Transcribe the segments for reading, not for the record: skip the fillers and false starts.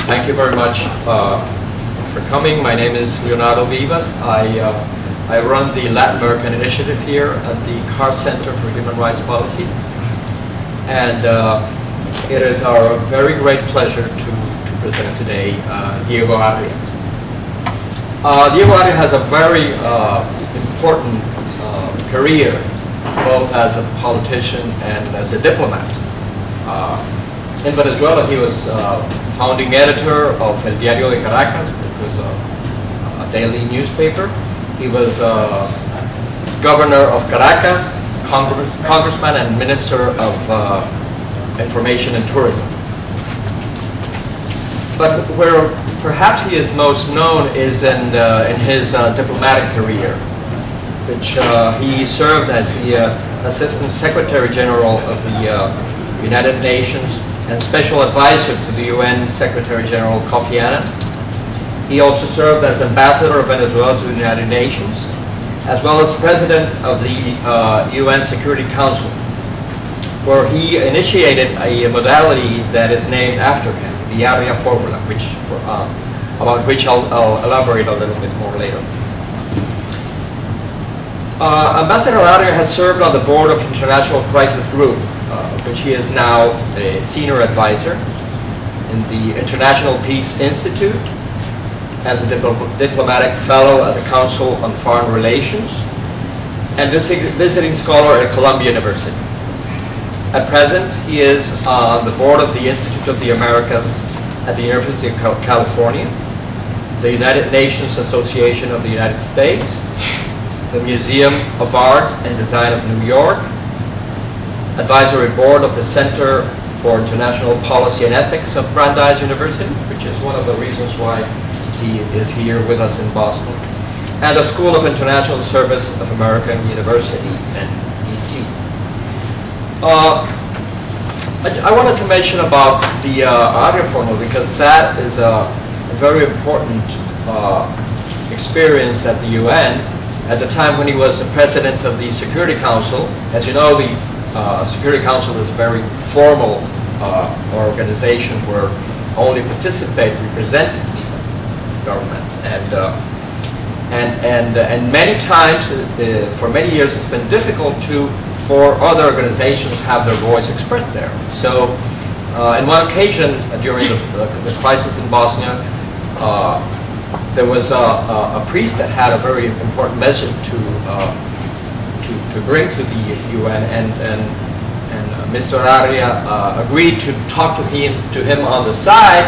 Thank you very much for coming. My name is Leonardo Vivas. I run the Latin American initiative here at the Carr-Ryan Center for Human Rights Policy. And it is our very great pleasure to present today Diego Arria. Diego Arria has a very important career, both as a politician and as a diplomat. In Venezuela, he was founding editor of El Diario de Caracas, which was a daily newspaper. He was governor of Caracas, congressman, and minister of information and tourism. But where perhaps he is most known is in his diplomatic career, which he served as the Assistant Secretary General of the United Nations and Special Advisor to the UN Secretary General Kofi Annan. He also served as Ambassador of Venezuela to the United Nations, as well as President of the UN Security Council, where he initiated a modality that is named after him, the Arria formula, about which I'll elaborate a little bit more later. Ambassador Arria has served on the board of International Crisis Group, which he is now a senior advisor in the International Peace Institute, as a diplomatic fellow at the Council on Foreign Relations, and visiting scholar at Columbia University. At present, he is on the board of the Institute of the Americas at the University of California, the United Nations Association of the United States, the Museum of Art and Design of New York, advisory board of the Center for International Policy and Ethics of Brandeis University, which is one of the reasons why he is here with us in Boston, and the School of International Service of American University in DC. I wanted to mention about the Arria formula because that is a very important experience at the UN at the time when he was the president of the Security Council. As you know, the Security Council is a very formal organization where only participate representatives of governments, and many times, for many years, it's been difficult for other organizations to have their voice expressed there. So, in one occasion during the crisis in Bosnia, there was a priest that had a very important message to bring to the UN, and Mr. Arria agreed to talk to him on the side,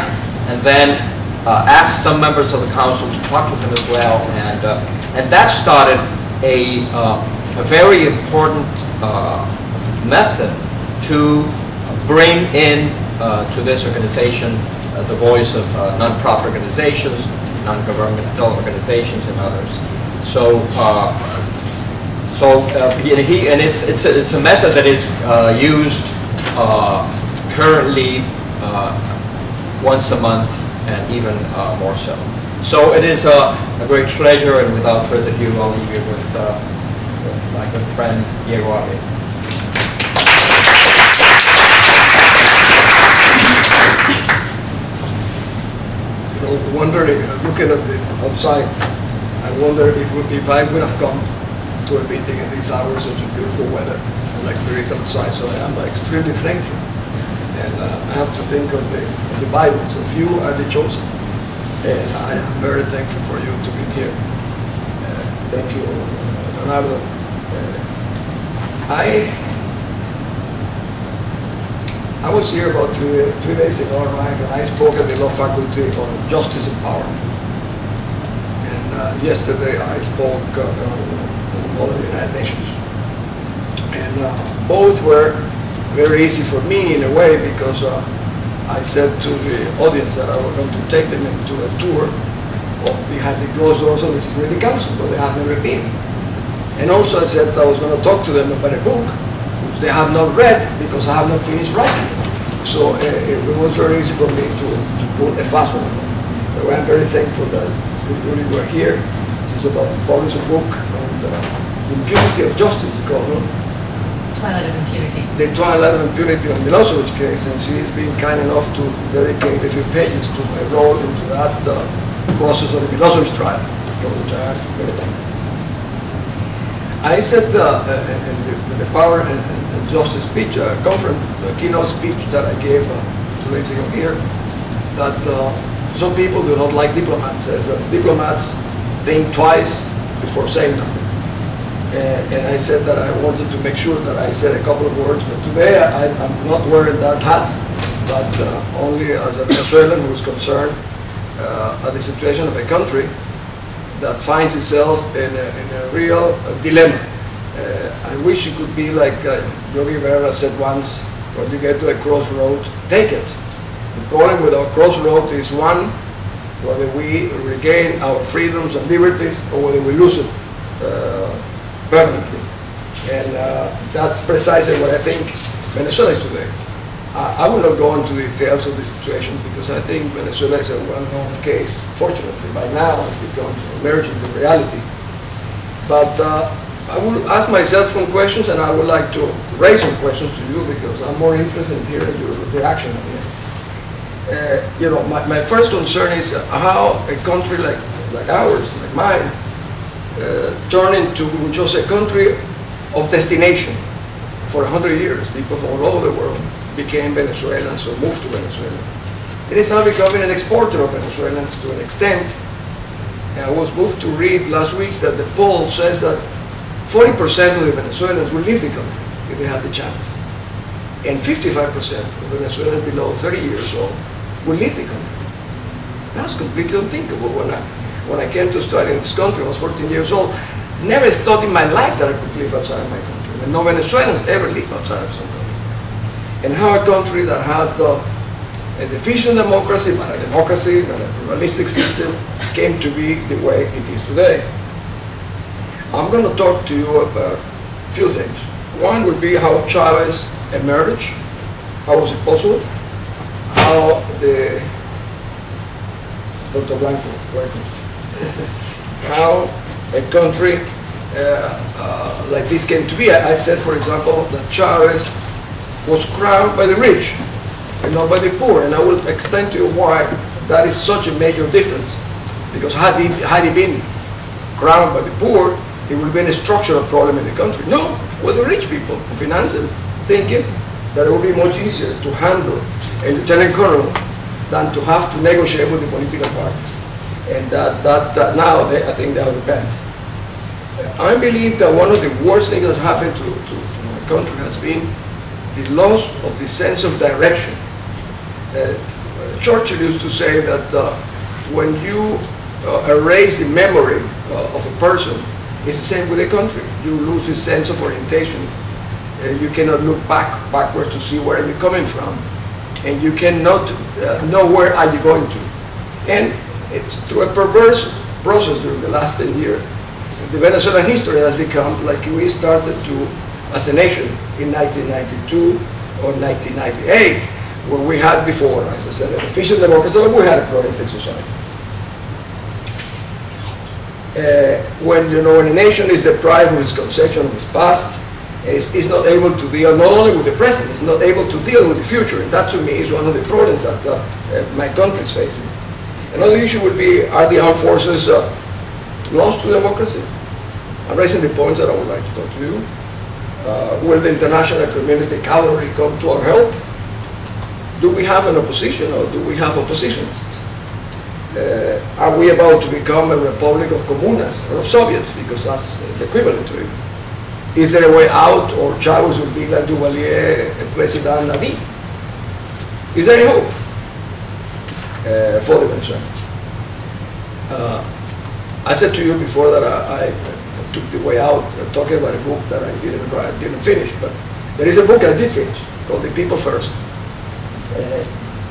and then asked some members of the council to talk to him as well, and that started a very important method to bring in to this organization the voice of non-profit organizations, non-governmental organizations, and others. So, it's a method that is used currently once a month, and even more so. So it is a great pleasure, and without further ado, I'll leave you with my good friend Diego Arria. Wondering, looking at the outside, I wonder if I would have come to a meeting in these hours, such a beautiful weather like there is outside. So I am extremely thankful, and I have to think of the Bible. So few are the chosen, and I am very thankful for you to be here. Thank you, Leonardo. I was here about 3 days ago, right, and I spoke at the law faculty on justice and power. And yesterday I spoke on the United Nations. And both were very easy for me in a way, because I said to the audience that I was going to take them into a tour behind the closed doors of the Security Council, but they have never been. And also I said I was going to talk to them about a book they have not read because I have not finished writing it. So it was very easy for me to put a fast one. So I'm very thankful that you really were here. This is about to publish a book on the impunity of justice, called. twilight of impunity. The twilight of impunity on Milosevic case, and she's been kind enough to dedicate a few pages to my role into that process of the Milosevic trial, for which I am very thankful. I said in the Power and Justice speech, conference, the keynote speech that I gave 2 days ago here, that some people do not like diplomats, as diplomats think twice before saying nothing. And I said that I wanted to make sure that I said a couple of words, but today I'm not wearing that hat, but only as a Venezuelan who is concerned at the situation of a country that finds itself in a real dilemma. I wish it could be like Yogi Berra said once, when you get to a crossroad, take it. The problem with our crossroad is one, whether we regain our freedoms and liberties or whether we lose it permanently. And that's precisely what I think Venezuela is today. I will not go into the details of the situation because I think Venezuela is a well-known case. Fortunately, by now it's become emerging the reality. But I will ask myself some questions, and I would like to raise some questions to you because I'm more interested in hearing your reaction on it. You know, my first concern is how a country like ours, like mine, turned into just a country of destination. For 100 years, people from all over the world became Venezuelans or moved to Venezuela. It is now becoming an exporter of Venezuelans to an extent. And I was moved to read last week that the poll says that 40% of the Venezuelans will leave the country if they have the chance. And 55% of Venezuelans below 30 years old will leave the country. That's completely unthinkable. When I came to study in this country, I was 14 years old. Never thought in my life that I could live outside of my country. And no Venezuelans ever live outside of some country. And how a country that had a deficient democracy, but a democracy, but a pluralistic system, came to be the way it is today. I'm going to talk to you about a few things. One would be how Chavez emerged. How was it possible? How the Dr. Blanco, welcome. How a country like this came to be. I said, for example, that Chavez was crowned by the rich and not by the poor, and I will explain to you why that is such a major difference. Because had he been crowned by the poor, it would have been a structural problem in the country. No, with the rich people who financed it, thinking that it would be much easier to handle a lieutenant colonel than to have to negotiate with the political parties. And that now I think they have repent. I believe that one of the worst things that's happened to my country has been the loss of the sense of direction. Churchill used to say that when you erase the memory of a person, it's the same with a country. You lose the sense of orientation. You cannot look backwards to see where you're coming from. And you cannot know where are you going to. And it's through a perverse process during the last 10 years. The Venezuelan history has become like we started to, as a nation, in 1992 or 1998, where we had before, as I said, an efficient democracy, but we had a pluralistic society. When a nation is deprived of its conception of its past, is not able to deal not only with the present, it's not able to deal with the future. And that to me is one of the problems that my country is facing. Another issue would be, are the armed forces lost to democracy? I'm raising the points that I would like to talk to you. Will the international community cavalry come to our help? Do we have an opposition or do we have oppositionists? Are we about to become a republic of comunas or of Soviets, because that's the equivalent to it? Is there a way out, or Chavez will be like Duvalier, President Nabi? Is there any hope for the Venezuelans? I said to you before that I took the way out talking about a book that I didn't finish, but there is a book I did finish called The People First.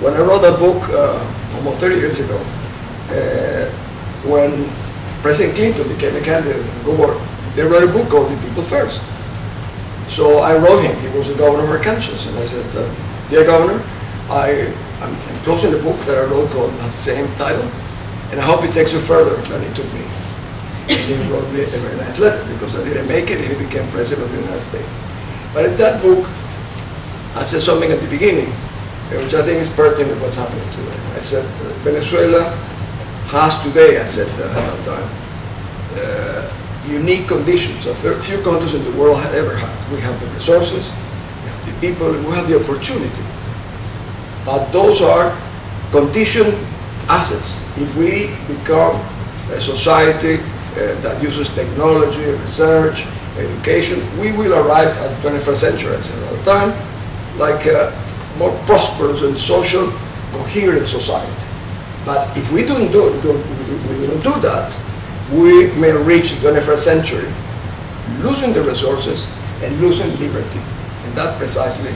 When I wrote that book almost 30 years ago, when President Clinton became a candidate in Gore, they wrote a book called The People First. So I wrote him. He was the governor of Arkansas, and I said, "Dear Governor, I'm closing the book that I wrote called the same title, and I hope it takes you further than it took me." And he wrote me a very nice letter because I didn't make it, and he became President of the United States. But in that book, I said something at the beginning, which I think is pertinent with what's happening today. I said, Venezuela has today, I said at that time, unique conditions that few countries in the world have ever had. We have the resources, we have the people, we have the opportunity. But those are conditioned assets. If we become a society that uses technology, research, education, we will arrive at the 21st century, I said all the time, like a more prosperous and social coherent society. But if we don't do that, we may reach the 21st century losing the resources and losing liberty. And that precisely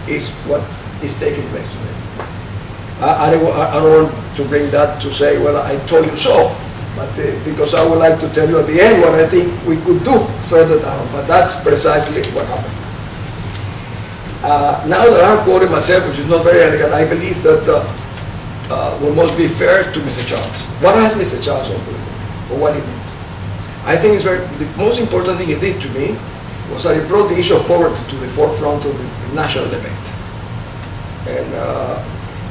is what is taking place today. I don't want to bring that to say, well, I told you so, but because I would like to tell you at the end what I think we could do further down, but that's precisely what happened. Now that I'm quoting myself, which is not very elegant, I believe that we must be fair to Mr. Charles. What has Mr. Charles done for me, or what he did? I think the most important thing he did to me was that he brought the issue of poverty to the forefront of the national debate. And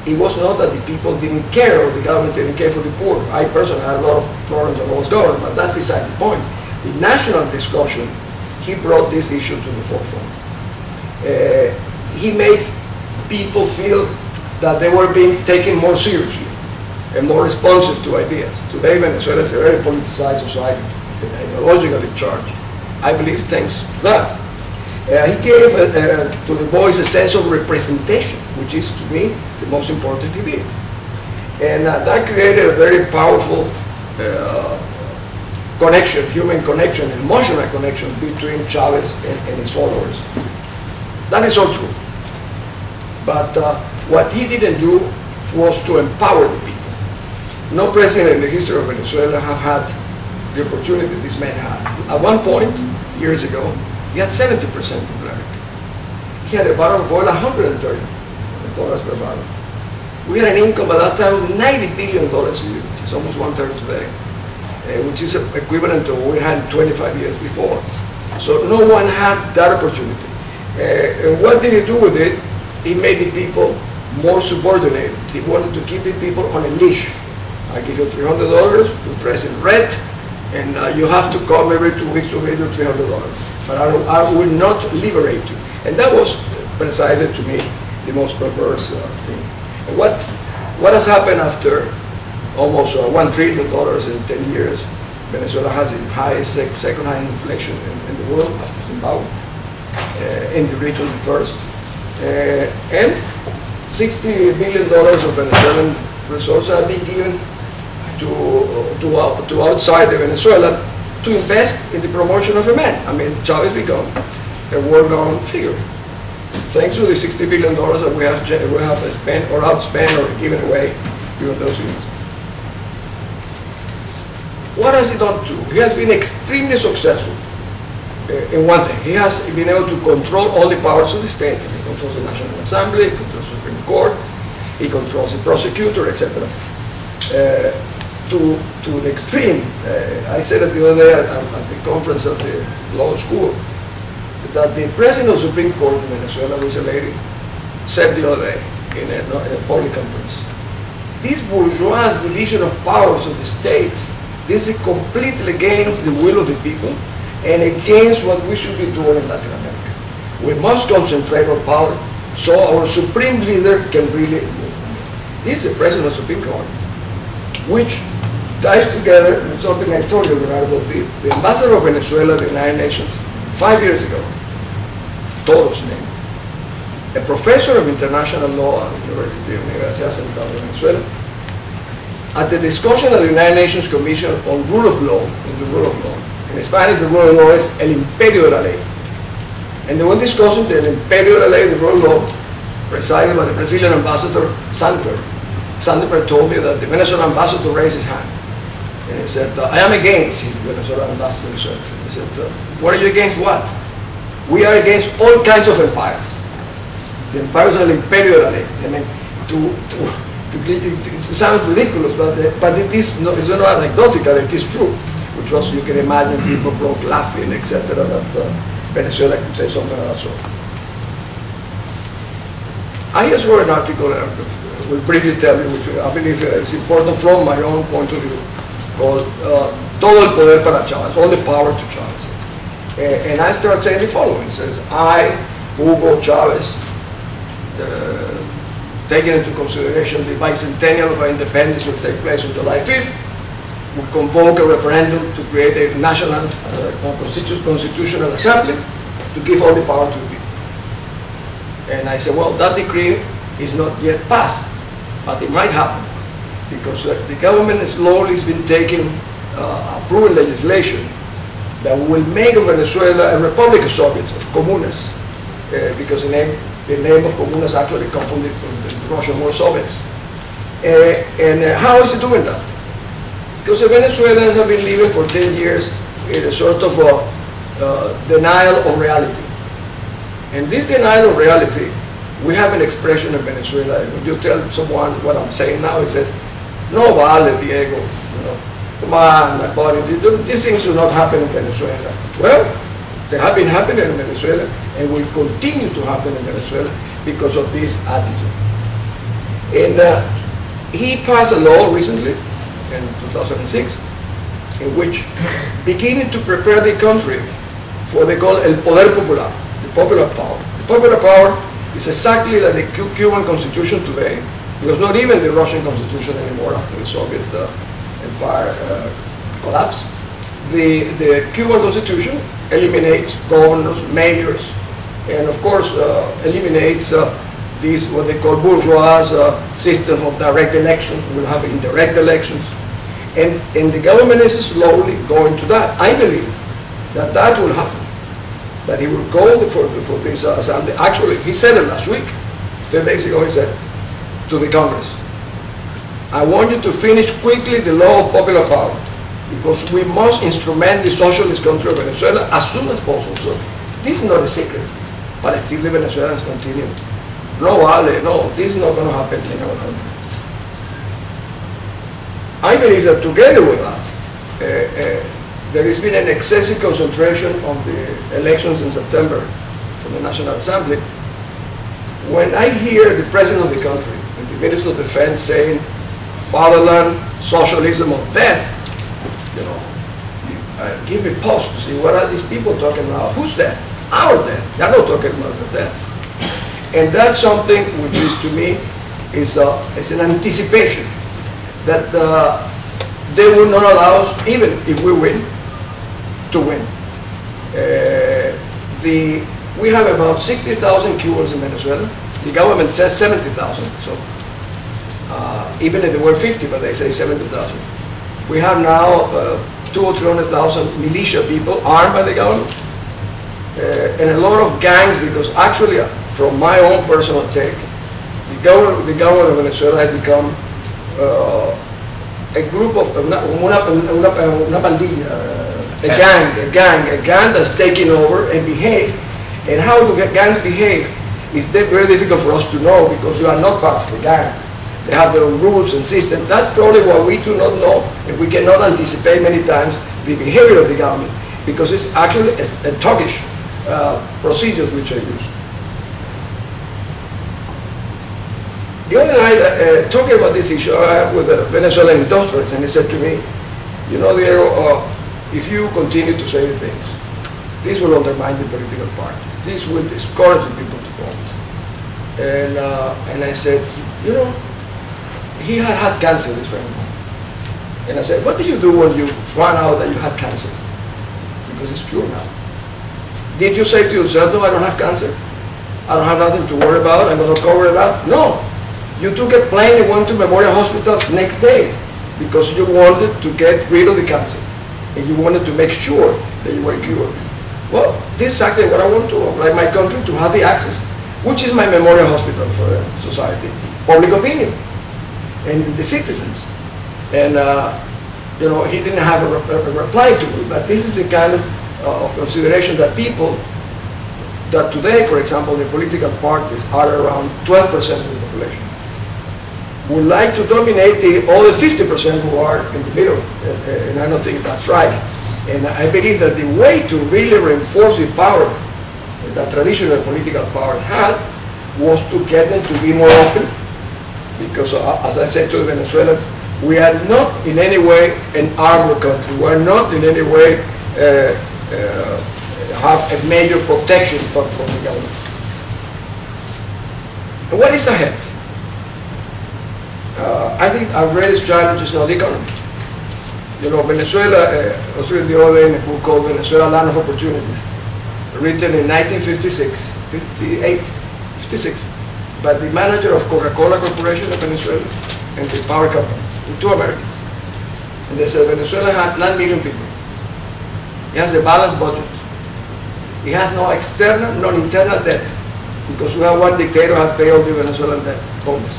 it was not that the people didn't care, or the government didn't care for the poor. I personally had a lot of problems when I was government, but that's besides the point. The national discussion, he brought this issue to the forefront. He made people feel that they were being taken more seriously and more responsive to ideas. Today, Venezuela is a very politicized society, ideologically charged. I believe thanks to that. He gave to the voice a sense of representation, which is, to me, the most important he did. And that created a very powerful connection, human connection, emotional connection between Chavez and his followers. That is all true. But what he didn't do was to empower the people. No president in the history of Venezuela have had the opportunity this man had. At one point, years ago, he had 70% popularity. He had a barrel of oil $130 per barrel. We had an income at that time of $90 billion a year, which is almost one-third today, which is equivalent to what we had 25 years before. So no one had that opportunity. And what did he do with it? He made the people more subordinated. He wanted to keep the people on a leash. I give you $300, you press in red, and you have to come every 2 weeks to pay you $300. But I will not liberate you. And that was precisely, to me, the most perverse thing. And what has happened after almost $1 trillion in 10 years? Venezuela has the highest, second highest inflation in the world after Zimbabwe, in the region the first. And $60 billion of Venezuelan resources have been given to outside of Venezuela to invest in the promotion of a man. I mean, Chavez become a world-known figure. Thanks to the $60 billion that we have spent or outspent or given away during those years. What has he done too? He has been extremely successful in one thing. He has been able to control all the powers of the state. He controls the National Assembly, he controls the Supreme Court, he controls the prosecutor, etc. To the extreme. I said it the other day at the conference of the law school that the president of the Supreme Court in Venezuela, who is a lady, said the other day in a public conference, this bourgeois division of powers of the state, this is completely against the will of the people and against what we should be doing in Latin America. We must concentrate on power so our supreme leader can really move. This is the president of the Supreme Court, which ties together with something I told you about the ambassador of Venezuela to the United Nations 5 years ago, Todos name, a professor of international law at the Universidad Central de Venezuela, at the discussion of the United Nations Commission on rule of law, in Spanish the rule of law is el imperio de la ley. And they were discussing the imperio de la ley, the rule of law, presided by the Brazilian ambassador, Sandeper. Sandeper told me that the Venezuelan ambassador raised his hand. And he said, I am against the Venezuelan ambassador. He said, what are you against what? We are against all kinds of empires. The empires are the imperio de la ley. I mean, it sounds ridiculous, but it is not, it's not anecdotal, it is true. Which also you can imagine people broke laughing, etc. Venezuela could say something of that sort. I just wrote an article, I will briefly tell you, which I believe is important from my own point of view, called Todo el Poder para Chávez, all the power to Chávez. And I start saying the following. It says, I, Hugo Chávez, taking into consideration the bicentennial of our independence will take place on July 5th, will convoke a referendum to create a national constitutional assembly to give all the power to the people. And I said, well, that decree is not yet passed, but it might happen, because the government slowly has been taking approving legislation that will make Venezuela a republic of Soviets, of comunas, because the name of comunas actually comes from the Russian war Soviets. How is it doing that? Because the Venezuelans have been living for 10 years in a sort of denial of reality. And this denial of reality, we have an expression in Venezuela. When you tell someone what I'm saying now, it says, no vale, Diego, you know, come on, my buddy, these things do not happen in Venezuela. Well, they have been happening in Venezuela and will continue to happen in Venezuela because of this attitude. And he passed a law recently, in 2006, in which beginning to prepare the country for what they call el poder popular, the popular power. The popular power is exactly like the Cuban constitution today, because not even the Russian constitution anymore after the Soviet empire collapsed. The Cuban constitution eliminates governors, mayors, and of course eliminates this what they call bourgeois system of direct elections. We'll have indirect elections. And the government is slowly going to that. I believe that that will happen. That he will go for this assembly. Actually, he said it last week. 10 days ago, he said to the Congress, I want you to finish quickly the law of popular power, because we must instrument the socialist country of Venezuela as soon as possible. So this is not a secret, but still the Venezuelans continue. No, vale, no, this is not going to happen in our country. I believe that together with that, there has been an excessive concentration on the elections in September from the National Assembly. When I hear the President of the country and the Minister of Defense saying, fatherland, socialism, or death, you know, give me pause to see what are these people talking about. Whose death? Our death. They're not talking about the death. And that's something which is, to me, is an anticipation that they will not allow us, even if we win, to win. We have about 60,000 Cubans in Venezuela. The government says 70,000, so even if there were 50, but they say 70,000. We have now 200,000 or 300,000 militia people armed by the government, and a lot of gangs, because actually, from my own personal take, the government of Venezuela has become a group of, una pandilla, a gang that's taking over and behave. And how do gangs behave is very difficult for us to know, because we are not part of the gang. They have their own rules and systems. That's probably what we do not know, and we cannot anticipate many times the behavior of the government, because it's actually a thuggish procedures which are used. The other night, talking about this issue, I have with a Venezuelan industrialist, and he said to me, you know, Diego, if you continue to say things, this will undermine the political parties. This will discourage the people to vote. And I said, you know, he had cancer, this friend of mine. And I said, what did you do when you found out that you had cancer? Because it's cured now. Did you say to yourself, no, I don't have cancer? I don't have nothing to worry about, I'm going to cover it up? No. You took a plane and went to Memorial Hospital next day because you wanted to get rid of the cancer. And you wanted to make sure that you were cured. Well, this is exactly what I want to, like my country, to have the access, which is my Memorial Hospital for the society, public opinion, and the citizens. And, you know, he didn't have a reply to it, but this is a kind of consideration that people, that today, for example, the political parties are around 12% of the population, would like to dominate the other 50% who are in the middle, and I don't think that's right. And I believe that the way to really reinforce the power that traditional political powers had was to get them to be more open, because as I said to the Venezuelans, we are not in any way an armed country. We are not in any way have a major protection from the government. And what is ahead? I think our greatest challenge is not the economy. You know, Venezuela, I was reading the other day in a book called Venezuela, Land of Opportunities, written in 1956, 58, 56, by the manager of Coca-Cola Corporation of Venezuela and the power company, the two Americans. And they said Venezuela had 9 million people. It has a balanced budget. It has no external, no internal debt, because we have one dictator who has paid all the Venezuelan debt, bonus.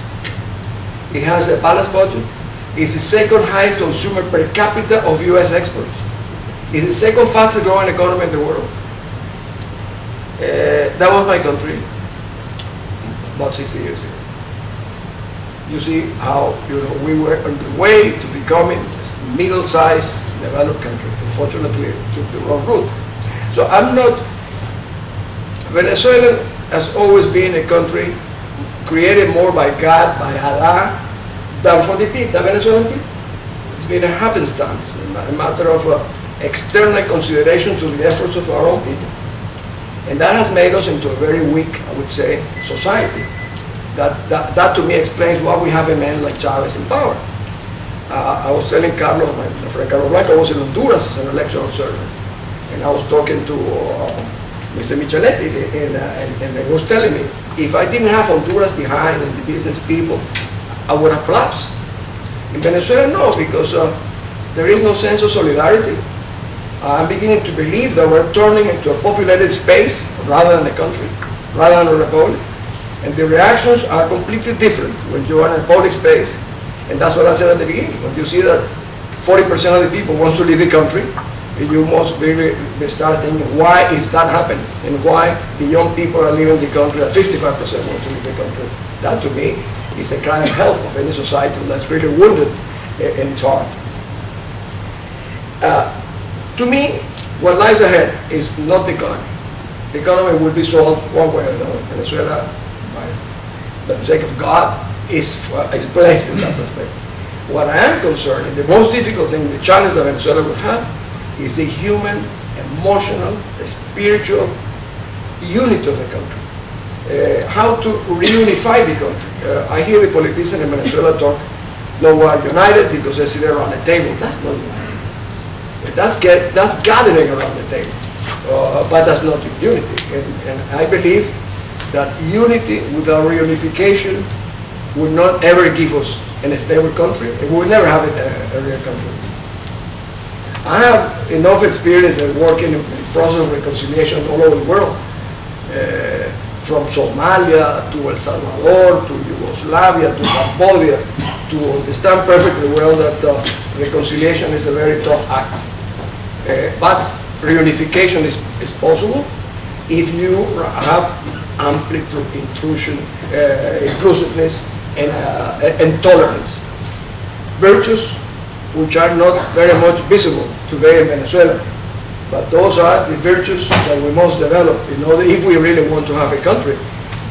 It has a balanced budget. It's the second highest consumer per capita of US exports. It's the second fastest growing economy in the world. That was my country about 60 years ago. You see how, you know, we were on the way to becoming a middle-sized developed country. Unfortunately, took the wrong route. So I'm not, Venezuela has always been a country created more by God, by Allah, than for the people, the Venezuelan people. It's been a happenstance, a matter of external consideration to the efforts of our own people. And that has made us into a very weak, I would say, society. That to me explains why we have a man like Chavez in power. I was telling Carlos, my friend Carlos Blanco, I was in Honduras as an election observer. And I was talking to Mr. Micheletti, and he was telling me, if I didn't have Honduras behind and the business people, I would have collapsed. In Venezuela, no, because there is no sense of solidarity. I'm beginning to believe that we're turning into a populated space rather than a country, rather than a republic. And the reactions are completely different when you are in a public space. And that's what I said at the beginning. When you see that 40% of the people want to leave the country, you must really start thinking, why is that happening? And why the young people are leaving the country, that 55% want to leave the country. That to me is a kind of help of any society that's really wounded in its heart. To me, what lies ahead is not the economy. The economy will be solved one way or another. Venezuela, by the sake of God, is placed in that respect. What I am concerned, and the most difficult thing, the challenge that Venezuela will have, is the human, emotional, spiritual unity of the country. How to reunify the country. I hear the politicians in Venezuela talk, no, we are united because they sit around a table. That's not united. That's gathering around the table, but that's not unity. And I believe that unity without reunification would not ever give us a stable country, and we will never have a real country. I have enough experience in working in the process of reconciliation all over the world, from Somalia to El Salvador to Yugoslavia to Cambodia, to understand perfectly well that reconciliation is a very tough act. But reunification is possible if you have amplitude, intrusion, inclusiveness, and tolerance. Virtues which are not very much visible today in Venezuela, but those are the virtues that we must develop in order, if we really want to have a country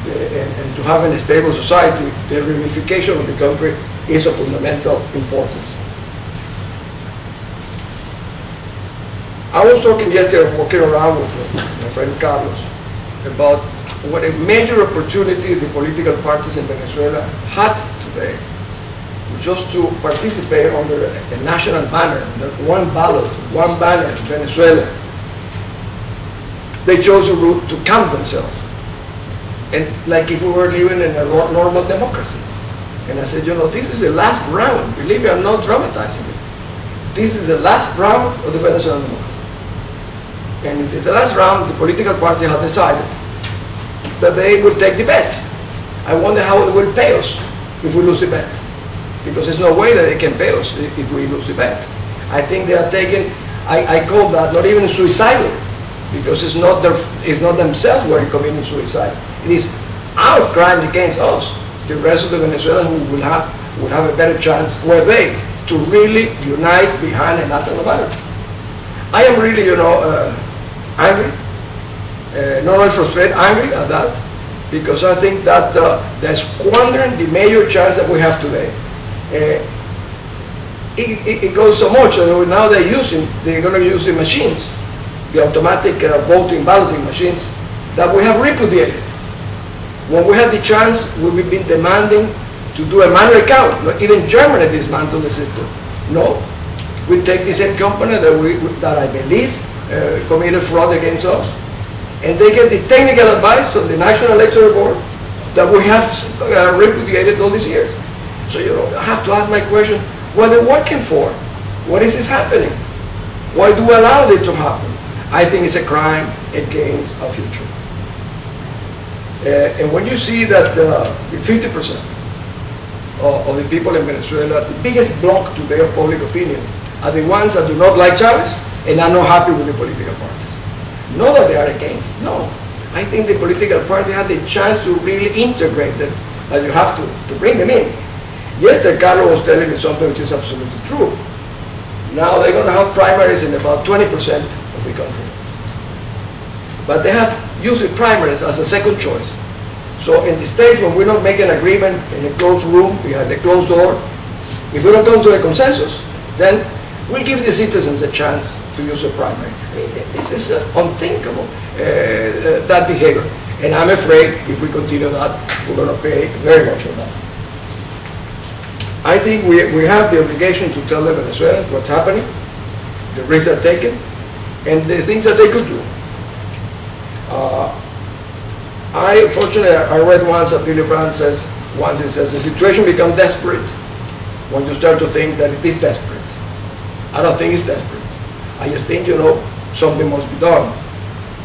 and to have a stable society. The reunification of the country is of fundamental importance. I was talking yesterday, walking around with my friend Carlos, about what a major opportunity the political parties in Venezuela had today, just to participate under a national banner, one ballot, one banner in Venezuela. They chose a route to count themselves, and like if we were living in a normal democracy. And I said, you know, this is the last round. Believe me, I'm not dramatizing it. This is the last round of the Venezuelan democracy. And in the last round, the political party have decided that they will take the bet. I wonder how they will pay us if we lose the bet. Because there's no way that they can pay us if we lose the bet. I think they are taking, I call that not even suicidal, because it's not themselves who are committing suicide. It is our crime against us. The rest of the Venezuelans will have a better chance, were they, to really unite behind a national banner. I am really, angry, not only frustrated, angry at that, because I think that they're squandering the major chance that we have today. It goes so much that now they're going to use the machines, the automatic voting, balloting machines that we have repudiated. When we had the chance, we've been demanding to do a manual count. Even Germany dismantled the system. No, we take the same company that I believe committed fraud against us, and they get the technical advice from the National Electoral Board that we have repudiated all these years. So I have to ask my question, what are they working for? What is this happening? Why do we allow it to happen? I think it's a crime against our future. And when you see that 50% of the people in Venezuela, the biggest block today of public opinion are the ones that do not like Chavez and are not happy with the political parties. Not that they are against, no. I think the political party had the chance to really integrate them, but you have to bring them in. Yesterday, Carlos was telling me something which is absolutely true. Now they're going to have primaries in about 20% of the country. But they have used the primaries as a second choice. So in the states when we don't make an agreement in a closed room, behind the closed door, if we don't come to a consensus, then we'll give the citizens a chance to use a primary. This is unthinkable, that behavior. And I'm afraid if we continue that, we're going to pay very much for that. I think we have the obligation to tell the Venezuelans what's happening, the risks are taken, and the things that they could do. Fortunately, I read once that Billy Brandt says, he says, the situation becomes desperate when you start to think that it is desperate. I don't think it's desperate. I just think, something must be done.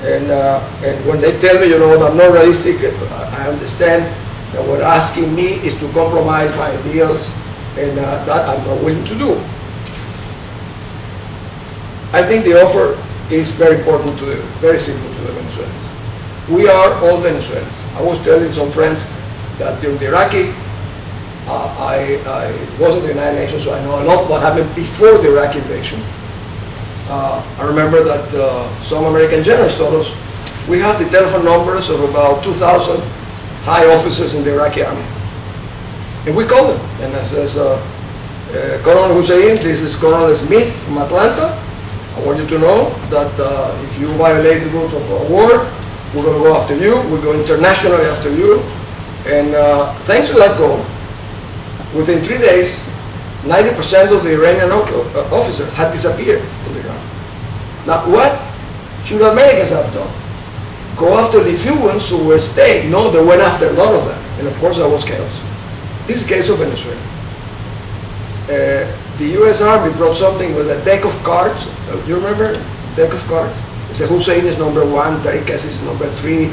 And when they tell me, that I'm not realistic, I understand that what asking me is to compromise my ideals, and that I'm not willing to do. I think the offer is very important very simple to the Venezuelans. We are all Venezuelans. I was telling some friends that during the Iraqi, I was in the United Nations, so I know a lot what happened before the Iraqi invasion. I remember that some American generals told us we have the telephone numbers of about 2,000 high officers in the Iraqi army. And we called them, and I says, Colonel Hussein, this is Colonel Smith from Atlanta. I want you to know that if you violate the rules of war, we're going to go after you. We'll go internationally after you. And thanks to that goal, within 3 days, 90% of the Iranian officers had disappeared from the ground. Now, what should Americans have done? Go after the few ones who were staying. No, they went after a lot of them. And of course, that was chaos. This is the case of Venezuela. The U.S. Army brought something with a deck of cards. You remember? Deck of cards? It's a Hussein is number 1, Tariq is number 3,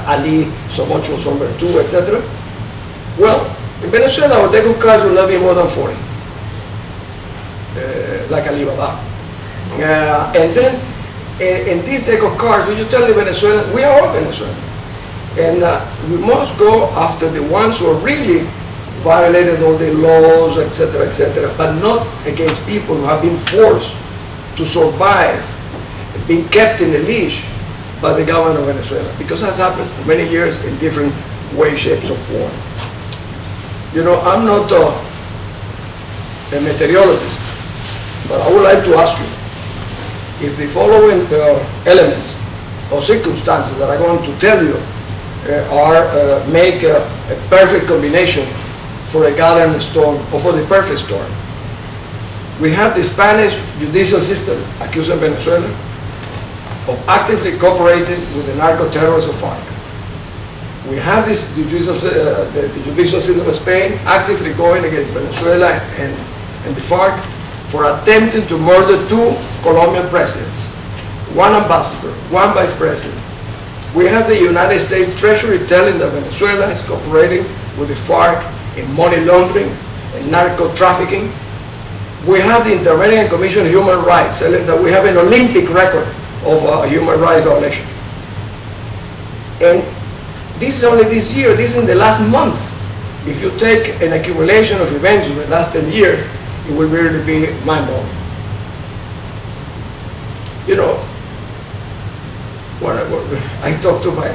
Ali so much was number 2, etc. Well, in Venezuela, our deck of cards will not be more than 40, like Alibaba. And then, in this deck of cards, when you tell the Venezuelans, we are all Venezuelans. And we must go after the ones who are really violated all the laws, etc., but not against people who have been forced to survive, being kept in a leash by the government of Venezuela, because that's happened for many years in different ways, shapes, or form. I'm not a meteorologist, but I would like to ask you if the following elements or circumstances that I'm going to tell you make a perfect combination for a gathering storm, or for the perfect storm. We have the Spanish judicial system accusing Venezuela of actively cooperating with the narco-terrorists of FARC. We have this the judicial system of Spain actively going against Venezuela and the FARC for attempting to murder 2 Colombian presidents, 1 ambassador, 1 vice president. We have the United States Treasury telling that Venezuela is cooperating with the FARC in money laundering and narco trafficking. We have the Inter-American Commission on Human Rights telling that we have an Olympic record of human rights violation. And this is only this year, this is in the last month. If you take an accumulation of events in the last 10 years, it will really be mind-blowing. you know, when I talk to my,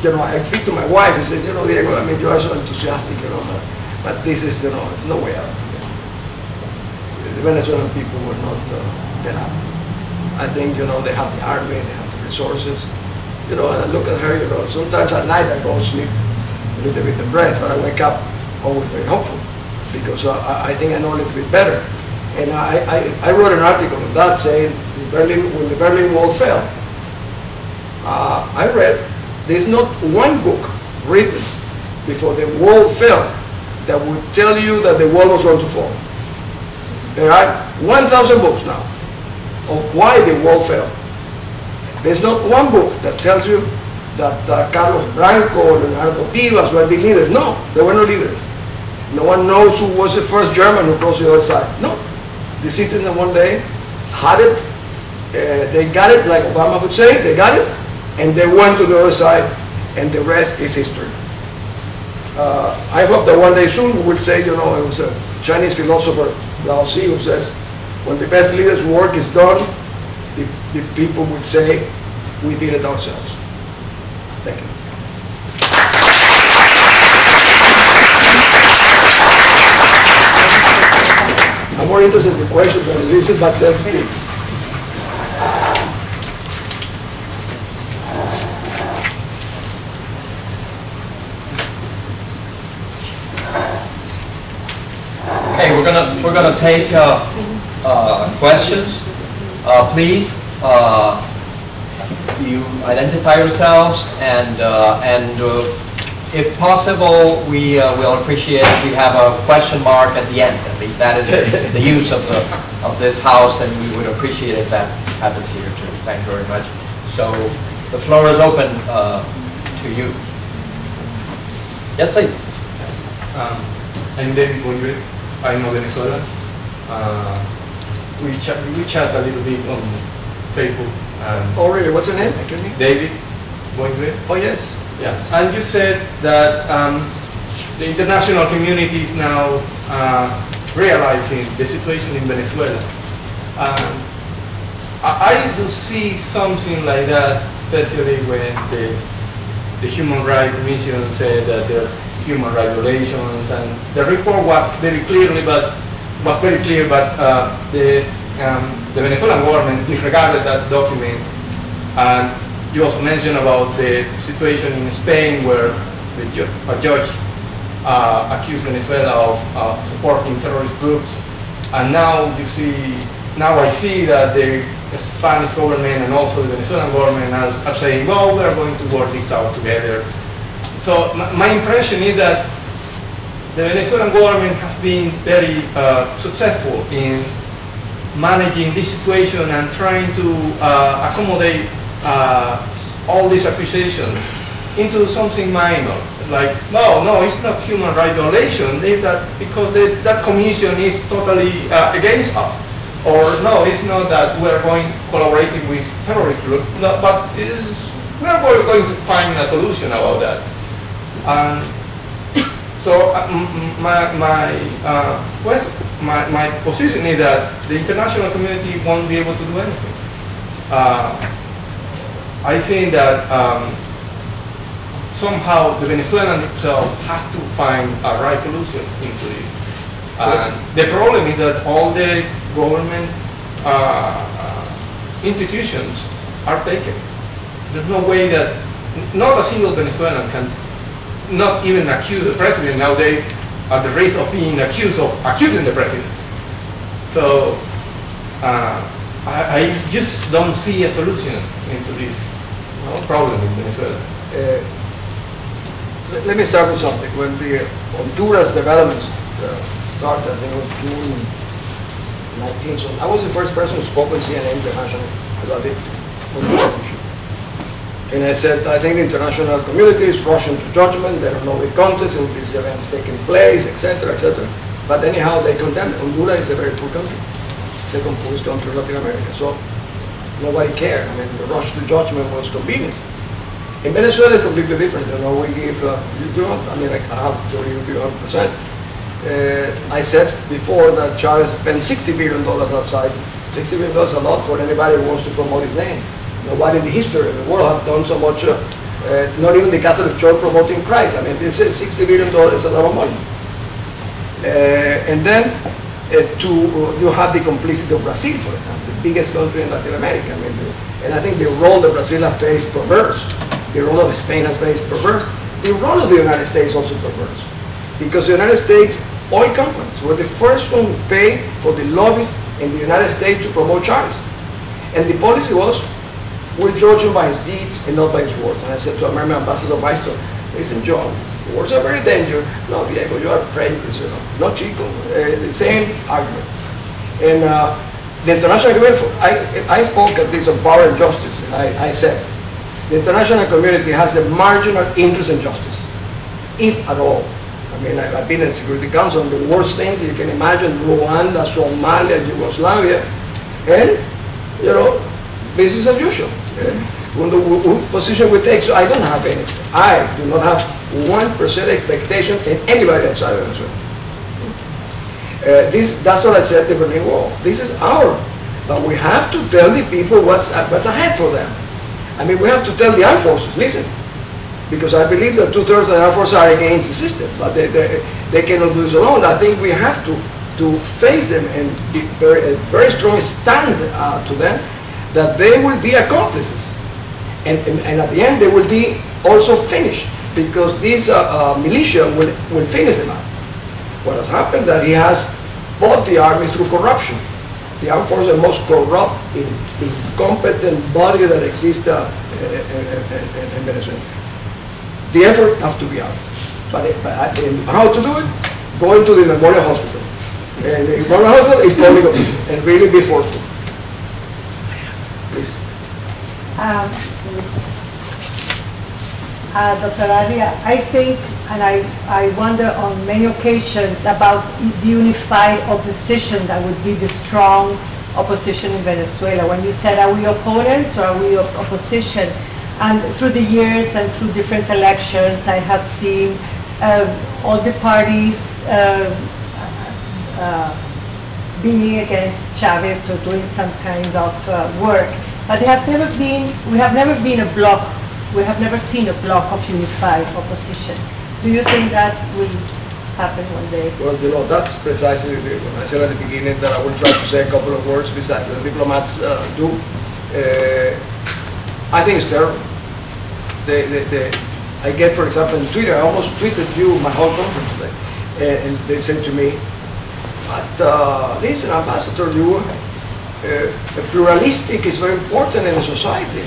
you know, I speak to my wife, and says, you know, Diego, I mean, you are so enthusiastic, you know, but this is, you know, no way out. The Venezuelan people were not enough. I think, you know, they have the army, they have the resources, you know, and I look at her, you know, sometimes at night I go sleep a little bit depressed, but I wake up always very hopeful, because I think I know a little bit better. And I wrote an article on that saying, when the Berlin Wall fell, I read, there's not one book written before the wall fell that would tell you that the wall was going to fall. There are 1,000 books now of why the wall fell. There's not one book that tells you that Carlos Branco or Leonardo Pivas were the leaders. No, there were no leaders. No one knows who was the first German who crossed the other side. No. The citizens one day had it, they got it, like Obama would say, they got it, and they went to the other side, and the rest is history. I hope that one day soon we will say, you know, it was a Chinese philosopher, Lao Tzu, who says, when the best leader's work is done, the people would say, we did it ourselves. Thank you. I'm more interested in the questions than the reason myself. Okay, we're gonna take questions. Please, you identify yourselves, and if possible, we will appreciate if we have a question mark at the end. At least that is the use of this house, and we would appreciate if that happens here too. Thank you very much. So the floor is open to you. Yes, please. I'm David Bonjour. I know Venezuela. We chat a little bit on Facebook. Oh, really? What's your name? David Bonjour. Oh, yes. Yeah. And you said that the international community is now realizing the situation in Venezuela. I do see something like that, especially when the Human Rights Commission said that there are human rights violations, and the report was very clear, but the Venezuelan government disregarded that document. And you also mentioned about the situation in Spain, where a judge accused Venezuela of supporting terrorist groups, and now I see that the Spanish government and also the Venezuelan government are saying, well, we are going to work this out together. So my impression is that the Venezuelan government has been very successful in managing this situation and trying to accommodate all these accusations into something minor. Like, no, it's not human rights violation. It's that because that commission is totally against us. Or no, it's not that we're collaborating with terrorist groups, no, but we're going to find a solution about that. And so my position is that the international community won't be able to do anything. I think that somehow the Venezuelans themselves have to find a right solution into this. The problem is that all the government institutions are taken. There's no way that, not a single Venezuelan can not even accuse the president nowadays at the risk of being accused of accusing the president. So I just don't see a solution into this problem in Venezuela. Let me start with something. When the Honduras developments started, I think it was June 19th, so I was the first person who spoke on CNN International about the Honduras issue. And I said, I think the international community is rushing to judgment, there are no contest in these events taking place, etc., etc. But anyhow, they condemned. Honduras is a very poor country, second poorest country in Latin America. So nobody cared. I mean, the rush to judgment was convenient. In Venezuela, it's completely different. You know, we give, I mean, I have to agree with you 100%. I said before that Chavez spent $60 billion outside $60 million is a lot for anybody who wants to promote his name. Nobody in the history of the world have done so much, not even the Catholic Church promoting Christ. I mean, this is $60 billion is a lot of money. And then you have the complicity of Brazil, for example, the biggest country in Latin America. I mean, and I think the role that Brazil has played is perverse. The role of Spain has played is perverse. The role of the United States is also perverse. Because the United States oil companies were the first one who paid for the lobbies in the United States to promote Chavez. And the policy was, we'll judge him by his deeds and not by his words. And I said to American Ambassador Byston, listen, John, words are very dangerous. No, Diego, you are prejudiced, you know, not Chico. The same argument. And the international community, I spoke at this on power and justice. And I said, the international community has a marginal interest in justice, if at all. I mean, I've been in the Security Council on the worst things you can imagine, Rwanda, Somalia, Yugoslavia, and, you know, business as usual. When the position we take, so I don't have any, I do not have 1% expectation in anybody outside of Venezuela. That's what I said the Berlin Wall. This is our, but we have to tell the people what's ahead for them. I mean, we have to tell the armed forces, listen, because I believe that 2/3 of the armed forces are against the system, but they cannot do this alone. I think we have to face them and be a very strong stand to them that they will be accomplices. And at the end, they will be also finished, because this militia will finish them out. What has happened that he has bought the army through corruption. The armed forces are the most corrupt, incompetent body that exists in Venezuela. The effort has to be out. But how to do it? Go into the Memorial Hospital. And the Memorial Hospital is public and really be forceful. Please. Dr. Arria, I think, and I wonder on many occasions about the unified opposition that would be the strong opposition in Venezuela. When you said, are we opponents or are we opposition? And through the years and through different elections, I have seen all the parties being against Chavez or doing some kind of work. But it has never been, we have never been a bloc. We have never seen a bloc of unified opposition. Do you think that will happen one day? Well, you know, that's precisely when I said at the beginning that I will try to say a couple of words besides the diplomats do. I think it's terrible. I get, for example, in Twitter, I almost tweeted you my whole conference today, and they said to me, but listen, Ambassador, pluralistic is very important in a society.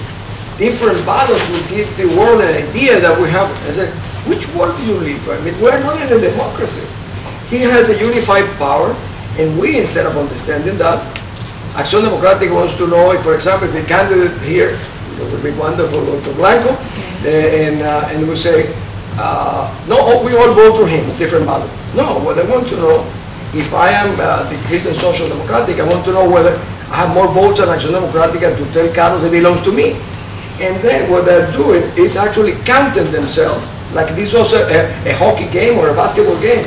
Different battles will give the world an idea that we have. I said, which world do you live? I mean, we're not in a democracy. He has a unified power, and we, instead of understanding that, Acción Democrática wants to know if, for example, if the candidate here, it would be wonderful, Dr. Blanco, and we say, no, we all vote for him, different ballot. No, what I want to know, if I am the Christian Social Democratic, I want to know whether I have more votes on Acción Democrática to tell Carlos it belongs to me. And then what they're doing is actually counting themselves, like this was a hockey game or a basketball game.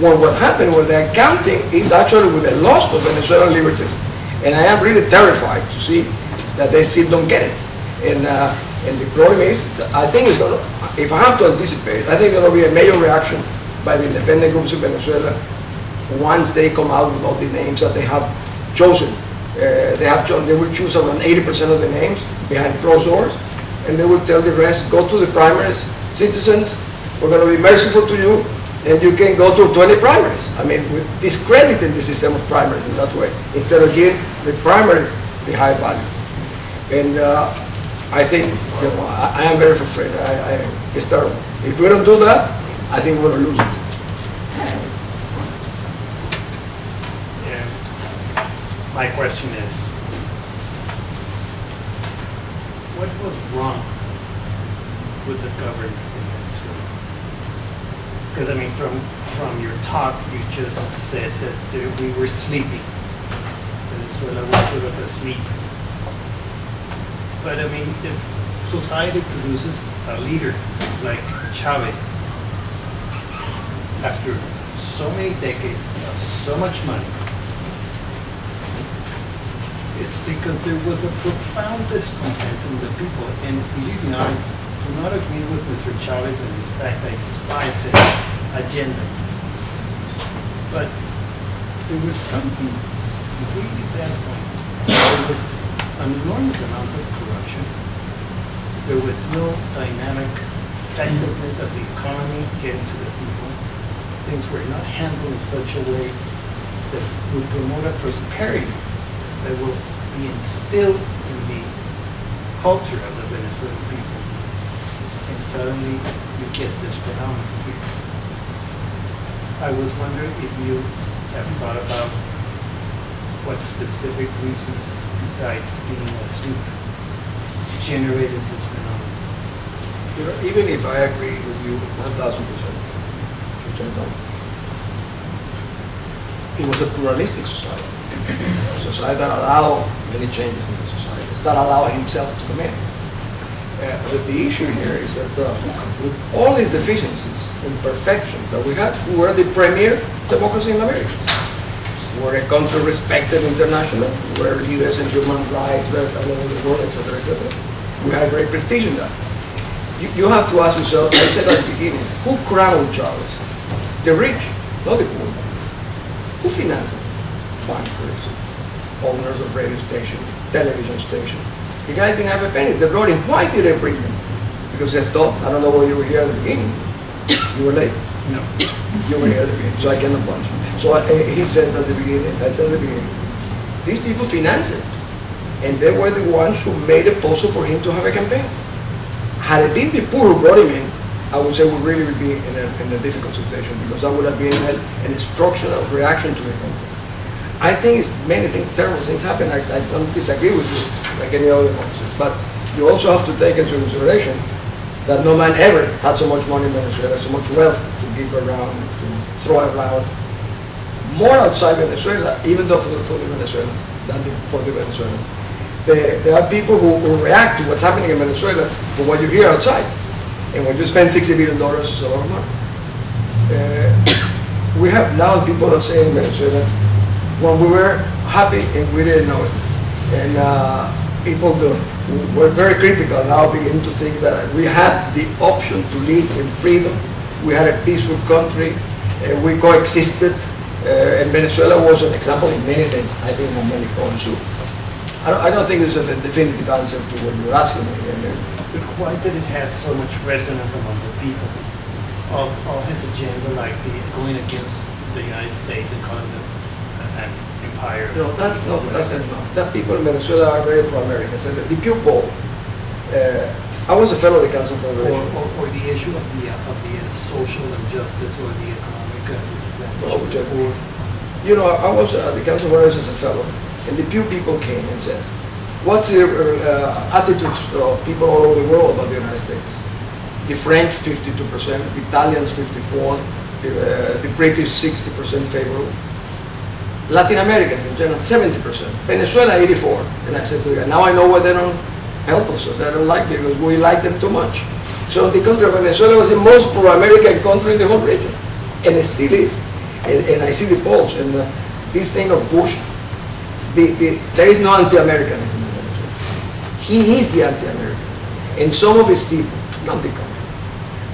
Well, what happened when they're counting is actually with the loss of Venezuelan liberties. And I am really terrified to see that they still don't get it. And the problem is, I think it's going to, if I have to anticipate, I think there will be a major reaction by the independent groups in Venezuela once they come out with all the names that they have chosen. They will choose around 80% of the names behind closed doors, and they will tell the rest, go to the primaries, citizens, we're going to be merciful to you, and you can go to 20 primaries. I mean, we're discrediting the system of primaries in that way, instead of giving the primaries the high value. And I think, you know, I am very frustrated. It's terrible. If we don't do that, I think we're going to lose it. My question is, what was wrong with the government in Venezuela? Because I mean, from your talk, you just said that we were sleeping. Venezuela was sort of asleep. But I mean, if society produces a leader like Chavez, after so many decades of so much money, it's because there was a profound discontent in the people, and believe me, I do not agree with Mr. Chavez, and in fact, I despise his agenda. But there was something really bad going on. There was an enormous amount of corruption. There was no dynamic effectiveness of the economy getting to the people. Things were not handled in such a way that would promote a prosperity that will be instilled in the culture of the Venezuelan people. And suddenly you get this phenomenon here. I was wondering if you have thought about what specific reasons, besides being asleep, generated this phenomenon. You know, even if I agree with you 1,000%, which I don't, it was a pluralistic society. A society that allowed many changes in the society, that allowed himself to come in. But the issue here is that with all these deficiencies, imperfections that we had, we were the premier democracy in America. We were a country respected internationally. We were leaders in human rights all over the world, etc., etc. We had great prestige in that. You have to ask yourself, I said at the beginning, who crowned Chavez? The rich, not the poor. Who financed it? Bankers, owners of radio stations, television stations. The guy didn't have a penny. They brought him. Why did they bring him? Because they thought, I don't know whether you were here at the beginning. You were late. No. You were here at the beginning, so I cannot punch him. So he said at the beginning, I said at the beginning, these people financed it. And they were the ones who made it possible for him to have a campaign. Had it been the poor who brought him in, I would say we really would be in a difficult situation, because that would have been an instructional reaction to the country. I think it's many things, terrible things happen. I don't disagree with you like any other democracies, but you also have to take into consideration that no man ever had so much money in Venezuela, so much wealth to give around, to throw around. More outside Venezuela, even though for the Venezuelans, than for the Venezuelans. There are people who react to what's happening in Venezuela for what you hear outside. And when you spend $60 billion, it's a lot of money. We have now people that say in Venezuela, when we were happy and we didn't know it. And people were very critical now begin to think that we had the option to live in freedom. We had a peaceful country. We coexisted. And Venezuela was an example in many things, I think, on many points too. I don't think there's a definitive answer to what you're asking me. But why did it have so much resonance among the people? All his agenda, like going against the United States and calling them an empire. No, that's not. That people in Venezuela are very pro-American. So the Pew poll. I was a fellow of the Council for or the issue of the social injustice or the economic disadvantage. You know, I was at the Council of as a fellow, and the Pew people came and said, what's the attitudes of people all over the world about the United States? The French, 52%, the Italians, 54%, the British, 60% favorable. Latin Americans in general, 70%. Venezuela, 84%. And I said to them, now I know why they don't help us, or they don't like me, because we like them too much. So the country of Venezuela was the most pro-American country in the whole region. And it still is. And I see the polls, and this thing of Bush, there is no anti-Americanism in Venezuela. He is the anti-American. And some of his people, not the country.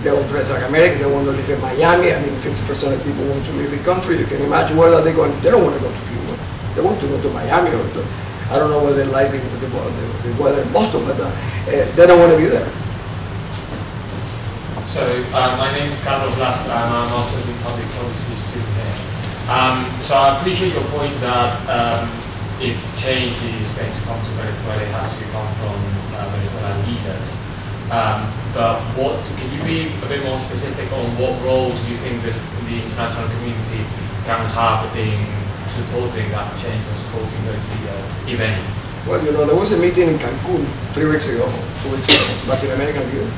They all dress like Americans, they want to live in Miami. I mean, 50% of people want to leave the country. You can imagine where are they going. They don't want to go to Cuba. They want to go to Miami or to, I don't know whether they like the weather in Boston, but they don't want to be there. So, my name is Carlos Lastra, and I'm a Master's in Public Policy student here. So I appreciate your point that if change is going to come to Venezuela, it has to come from Venezuelan leaders. But can you be a bit more specific on what role do you think the international community can have in supporting that change or supporting those leaders, if any? Well, you know, there was a meeting in Cancun 2 weeks ago, Latin American leaders,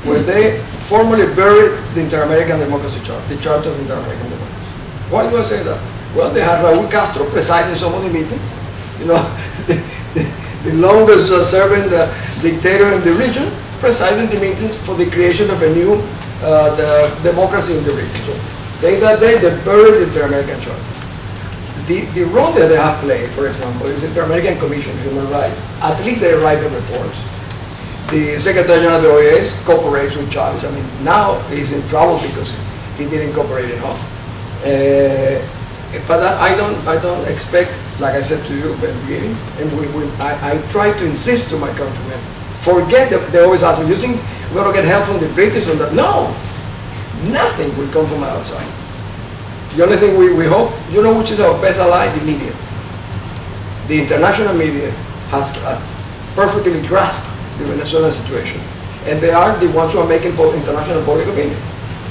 where they formally buried the Inter-American Democracy Charter, the Charter of Inter-American Democracy. Why do I say that? Well, they had Raúl Castro presiding some of the meetings, you know, the longest serving dictator in the region, presiding the meetings for the creation of a new democracy in the region. So that day, they buried the Inter-American Charter. the role that they have played, for example, is the Inter-American Commission on Human Rights. At least they write the reports. The Secretary General of the OAS cooperates with Chavez. I mean, now he's in trouble because he didn't cooperate enough. But I don't expect, like I said to you at the beginning, and I try to insist to my countrymen, forget that they always ask me, you think we're going to get help from the British or that? No, nothing will come from outside. The only thing we hope, you know which is our best ally? The media. The international media has perfectly grasped the Venezuelan situation. And they are the ones who are making international public opinion.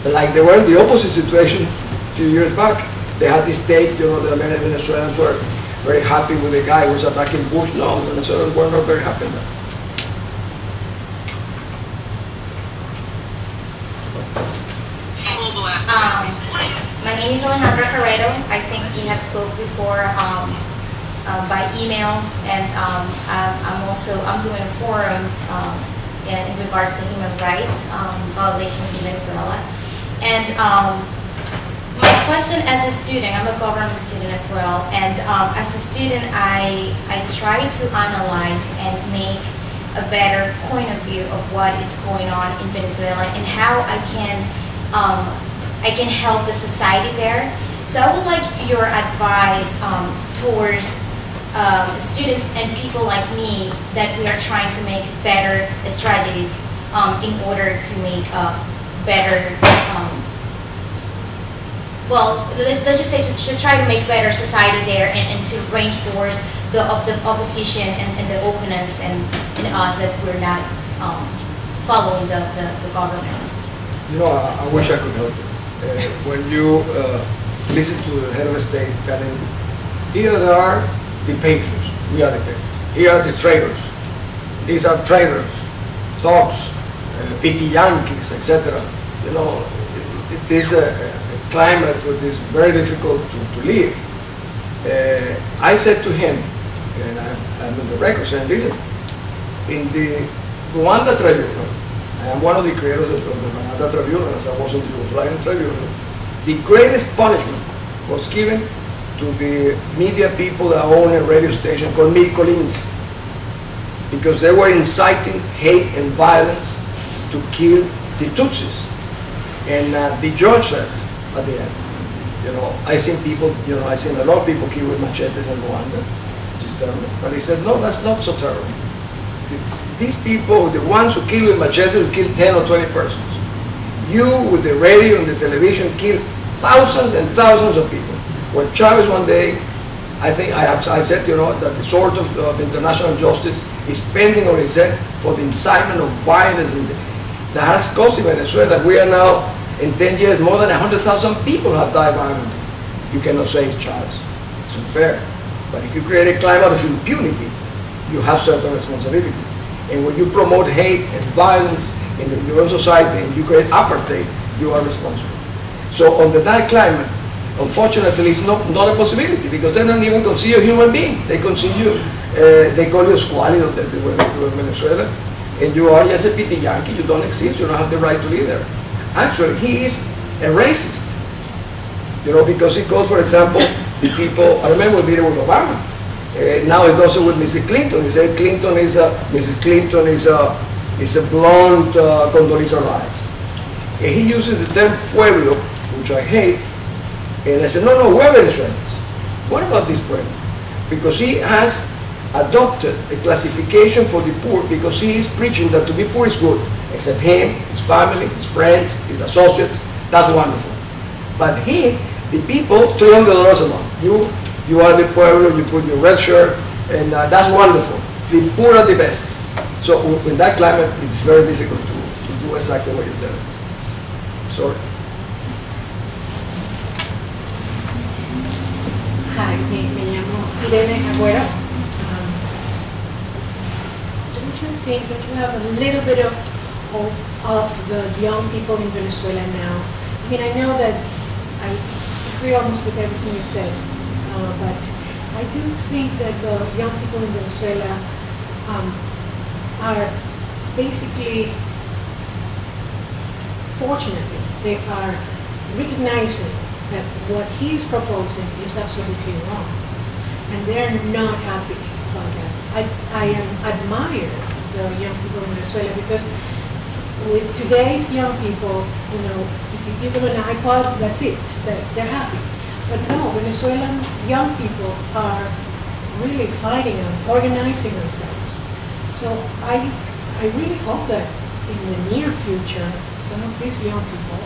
Like they were in the opposite situation a few years back. They had this take, you know, the Venezuelans were very happy with the guy who was attacking Bush. No, the Venezuelans were not very happy with that. My name is Alejandra Carrero. I think we have spoke before by emails, and I'm doing a forum in regards to human rights violations in Venezuela. And my question as a student, I'm a government student as well, and as a student I try to analyze and make a better point of view of what is going on in Venezuela and how I can help the society there. So I would like your advice towards students and people like me that we are trying to make better strategies in order to make better, well, let's just say to try to make better society there and to reinforce the opposition and the opponents and us that we're not following the government. You know, I wish I could help you. When you listen to the head of the state telling, here there are the patriots, we are the patriots. Here are the traitors. These are traitors, thugs, petty Yankees, etc. You know, it is a climate that is very difficult to live. I said to him, and I'm on the record saying, listen, in the Rwanda tribunal, I am one of the creators of the Rwanda tribunal, as I was in the Yugoslavian tribunal, the greatest punishment was given to the media people that own a radio station called Collins, because they were inciting hate and violence to kill the Tutsis. And the judge said at the end, you know, I seen a lot of people killed with machetes in Rwanda, which is terrible. But he said, no, that's not so terrible. These people, the ones who kill with machetes, will kill 10 or 20 persons. You, with the radio and the television, kill thousands and thousands of people. When Chavez one day, I said, you know, that the sword of international justice is pending on his head for the incitement of violence that has caused in Venezuela. We are now, in 10 years, more than 100,000 people have died violently. You cannot say it's Chavez. It's unfair. But if you create a climate of impunity, you have certain responsibility. And when you promote hate and violence in your own society and you create apartheid, you are responsible. So under that climate, unfortunately, it's not a possibility because they don't even consider you a human being. They consider you, they call you a squalido that they were in Venezuela, and you are just a petty Yankee, you don't exist, you don't have the right to live there. Actually, he is a racist, you know, because he calls, for example, the people, I remember meeting with Obama. Now he goes with Mrs. Clinton. He said Mrs. Clinton is a blonde Condoleezza Rice. And he uses the term pueblo, which I hate, and I said, no, we're Venezuelans. What about this pueblo? Because he has adopted a classification for the poor because he is preaching that to be poor is good, except him, his family, his friends, his associates. That's wonderful. But the people, $300 a month. You are the pueblo, you put your red shirt, and that's wonderful. The poor are the best. So in that climate, it's very difficult to do exactly what you're telling. Sorry. Hi, me llamo Irene Agüero. Don't you think that you have a little bit of hope of the young people in Venezuela now? I mean, I know that I agree almost with everything you said. But I do think that the young people in Venezuela are basically, fortunately, they are recognizing that what he's proposing is absolutely wrong. And they're not happy about that. I admire the young people in Venezuela because with today's young people, you know, if you give them an iPod, that's it. They're happy. But no, Venezuelan young people are really fighting and organizing themselves. So I really hope that in the near future, some of these young people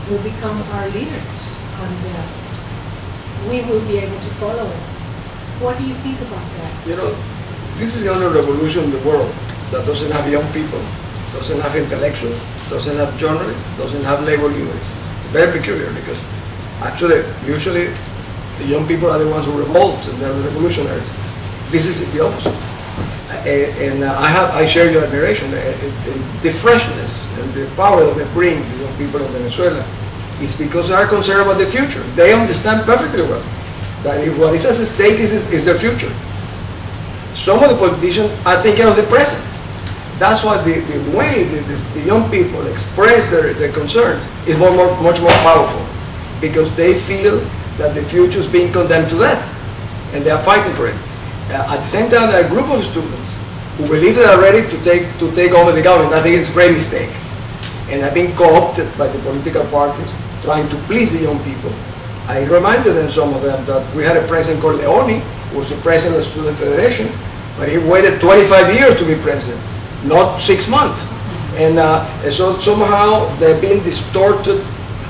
will become our leaders and we will be able to follow it. What do you think about that? You know, this is the only revolution in the world that doesn't have young people, doesn't have intellectuals, doesn't have journalists, doesn't have labor unions. It's very peculiar because actually, usually, the young people are the ones who revolt and they're the revolutionaries. This is the opposite. I share your admiration. The freshness and the power that they bring to young people in Venezuela is because they are concerned about the future. They understand perfectly well that what is at stake is their future. Some of the politicians are thinking of the present. That's why the way the young people express their concerns is much more powerful, because they feel that the future is being condemned to death, and they are fighting for it. At the same time, there are a group of students who believe they are ready to take over the government. I think it's a great mistake, and have been co-opted by the political parties trying to please the young people. I reminded them, some of them, that we had a president called Leone, who was the president of the Student Federation, but he waited 25 years to be president, not 6 months. And so somehow they're being distorted.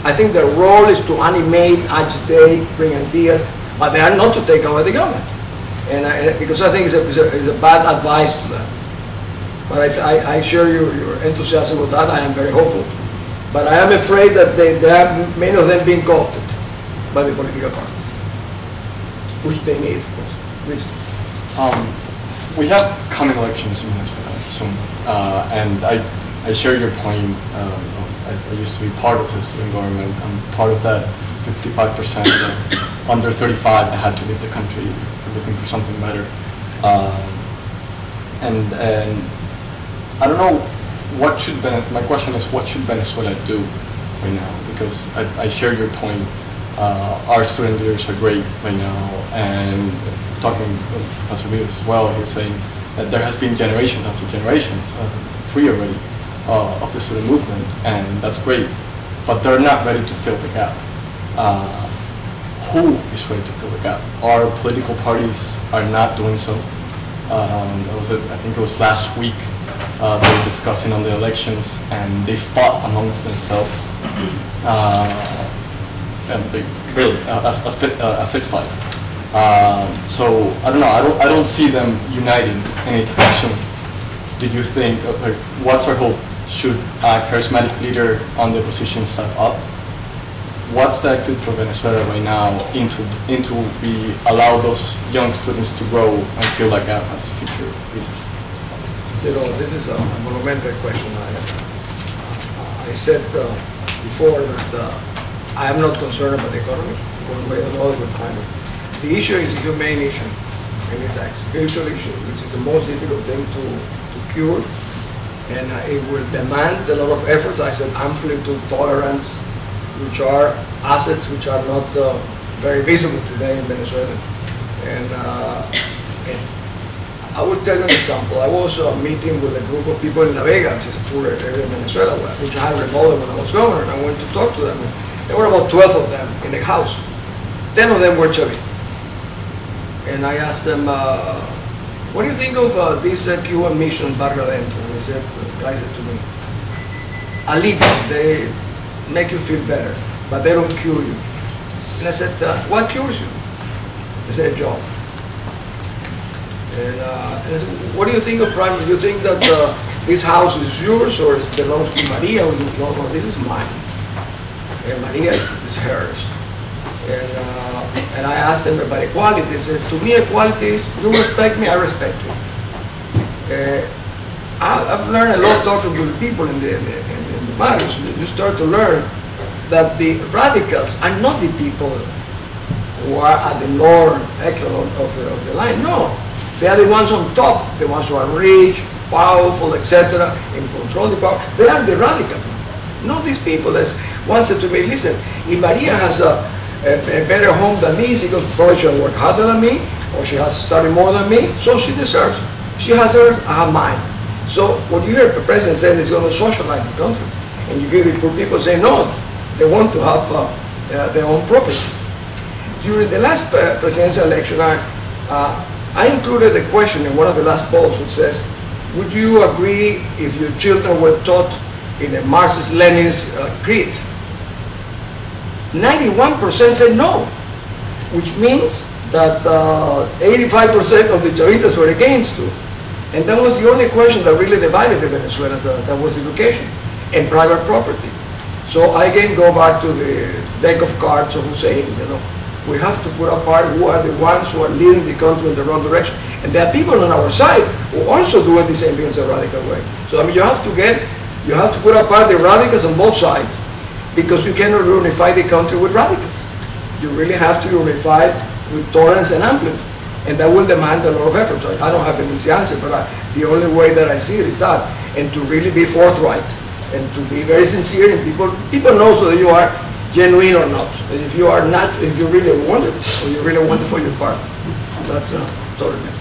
I think their role is to animate, agitate, bring ideas, but they are not to take over the government. And because I think it's a bad advice to them. But I share your enthusiasm with that. I am very hopeful. But I am afraid that many of them being co-opted by the political parties, which they need, of course. Please. We have coming elections in Venezuela soon, and I share your point. I used to be part of the student government. I'm part of that 55% of under 35 that had to leave the country looking for something better. And I don't know what should my question is, what should Venezuela do right now? Because I share your point. Our student leaders are great right now, and talking with Professor Vivas as well, he was saying that there has been generations after generations, 3 already, of the student movement, and that's great, but they're not ready to fill the gap. Who is ready to fill the gap? Our political parties are not doing so. I think it was last week, they were discussing on the elections, and they fought amongst themselves. And they really a fist fight. So I don't know. I don't see them uniting anytime soon. Do you think? What's our hope? Should a charismatic leader on the opposition step up? What's the attitude for Venezuela right now into we allow those young students to grow and feel like that has future leaders? You know, this is a monumental question. I said before that I am not concerned about the economy. One way or another we'll find it. The issue is a humane issue, and it's a spiritual issue, which is the most difficult thing to cure, and it will demand a lot of efforts. I said amplitude tolerance, which are assets which are not very visible today in Venezuela. And I will tell you an example. I was meeting with a group of people in La Vega, which is a poor area in Venezuela, which I had remodeled when I was governor, and I went to talk to them. There were about 12 of them in the house. 10 of them were Chavistas. And I asked them, what do you think of this Cuban mission, Barrio Adentro? And they said to me, alivio, they make you feel better, but they don't cure you. And I said, what cures you? They said, a job. And I said, what do you think of prime? Do you think that this house is yours or it belongs to Maria? Or no, this is mine. And Maria is hers. And I asked them about equality. They said, to me, equality is you respect me, I respect you. I've learned a lot talking to the people in the marriage. You start to learn that the radicals are not the people who are at the lower echelon of the line. No, they are the ones on top, the ones who are rich, powerful, etc., and control the power. They are the radicals. Not these people. One said to me, listen, if Maria has a better home than me is because probably she has worked harder than me, or she has studied more than me, so she deserves. She has hers, I have mine. So what you hear the president saying is going to socialize the country, and you hear people say no, they want to have their own property. During the last presidential election, I included a question in one of the last polls which says, would you agree if your children were taught in a Marxist-Leninist creed? 91% said no, which means that 85% of the Chavistas were against it. And that was the only question that really divided the Venezuelans, that was education and private property. So I again go back to the deck of cards of Hussein, we have to put apart who are the ones who are leading the country in the wrong direction. And there are people on our side who also doing the same thing in a radical way. So I mean, you have to put apart the radicals on both sides, because you cannot unify the country with radicals. You really have to unify with tolerance and amplitude. And that will demand a lot of effort. So I don't have an easy answer, but the only way that I see it is that, and to really be forthright, and to be very sincere, and people know whether you are genuine or not. And if you are not, if you really want it, or you really want it for your part, that's totally.